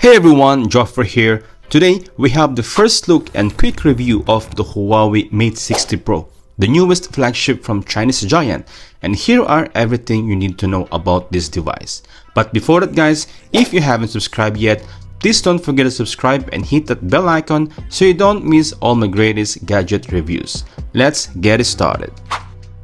Hey everyone, Joffrey here. Today we have the first look and quick review of the Huawei Mate 60 Pro, the newest flagship from Chinese giant, and here are everything you need to know about this device. But before that guys, if you haven't subscribed yet, please don't forget to subscribe and hit that bell icon so you don't miss all my greatest gadget reviews. Let's get it started.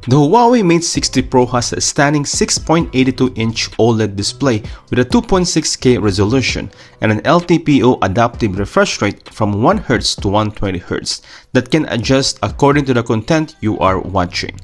The Huawei Mate 60 Pro has a stunning 6.82-inch OLED display with a 2.6K resolution and an LTPO adaptive refresh rate from 1Hz to 120Hz that can adjust according to the content you are watching.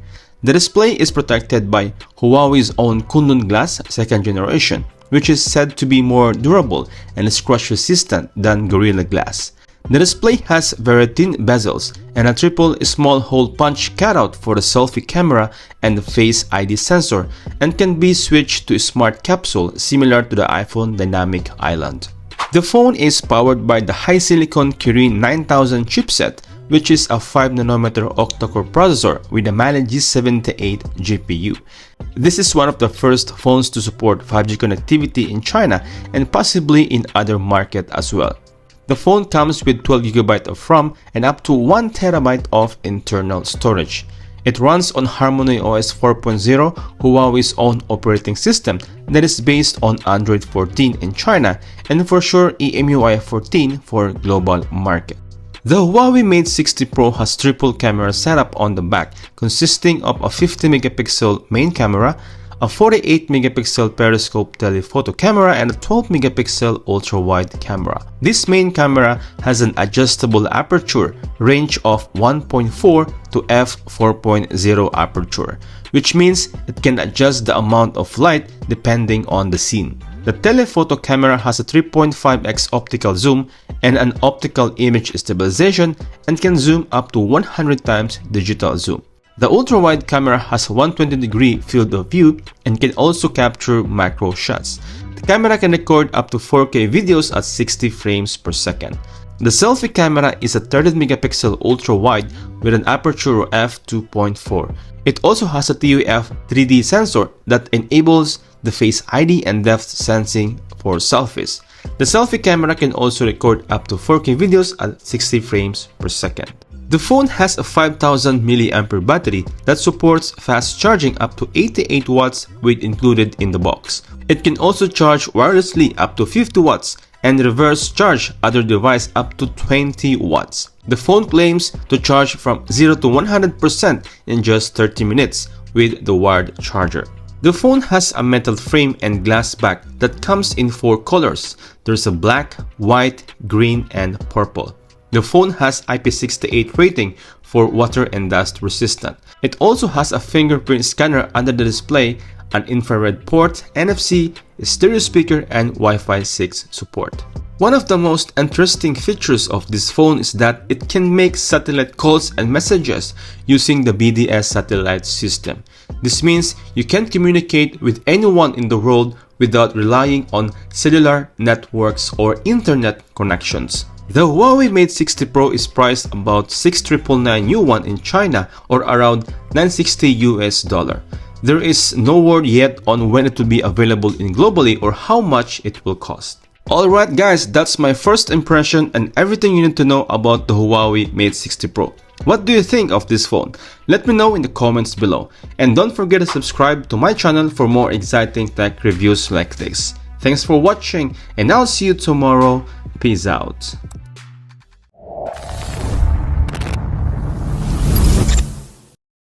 The display is protected by Huawei's own Kunlun glass 2nd generation, which is said to be more durable and is crush resistant than Gorilla Glass. The display has very thin bezels and a triple small hole punch cutout for the selfie camera and the Face ID sensor, and can be switched to a smart capsule similar to the iPhone Dynamic Island. The phone is powered by the high-silicon Kirin 9000 chipset, which is a 5nm octa-core processor with a Mali G78 GPU. This is one of the first phones to support 5G connectivity in China and possibly in other markets as well. The phone comes with 12GB of RAM and up to 1TB of internal storage. It runs on Harmony OS 4.0, Huawei's own operating system that is based on Android 14 in China, and for sure EMUI 14 for global market. The Huawei Mate 60 Pro has triple camera setup on the back, consisting of a 50MP main camera, a 48MP periscope telephoto camera, and a 12MP ultra-wide camera. This main camera has an adjustable aperture range of 1.4 to f4.0 aperture, which means it can adjust the amount of light depending on the scene. The telephoto camera has a 3.5x optical zoom and an optical image stabilization and can zoom up to 100 times digital zoom. The ultra-wide camera has a 120-degree field of view and can also capture macro shots. The camera can record up to 4K videos at 60 frames per second. The selfie camera is a 30MP ultra-wide with an aperture of f2.4. It also has a ToF 3D sensor that enables the Face ID and depth sensing for selfies. The selfie camera can also record up to 4K videos at 60 frames per second. The phone has a 5000 mAh battery that supports fast charging up to 88 watts with included in the box. It can also charge wirelessly up to 50 watts and reverse charge other device up to 20 watts. The phone claims to charge from 0 to 100% in just 30 minutes with the wired charger. The phone has a metal frame and glass back that comes in 4 colors. There's a black, white, green, and purple. The phone has IP68 rating for water and dust resistant. It also has a fingerprint scanner under the display, an infrared port, NFC, a stereo speaker, and Wi-Fi 6 support. One of the most interesting features of this phone is that it can make satellite calls and messages using the BDS satellite system. This means you can communicate with anyone in the world without relying on cellular networks or internet connections. The Huawei Mate 60 Pro is priced about 6,999 yuan in China, or around $960 US. There is no word yet on when it will be available in globally or how much it will cost. Alright guys, that's my first impression and everything you need to know about the Huawei Mate 60 Pro. What do you think of this phone? Let me know in the comments below. And don't forget to subscribe to my channel for more exciting tech reviews like this. Thanks for watching and I'll see you tomorrow. Peace out.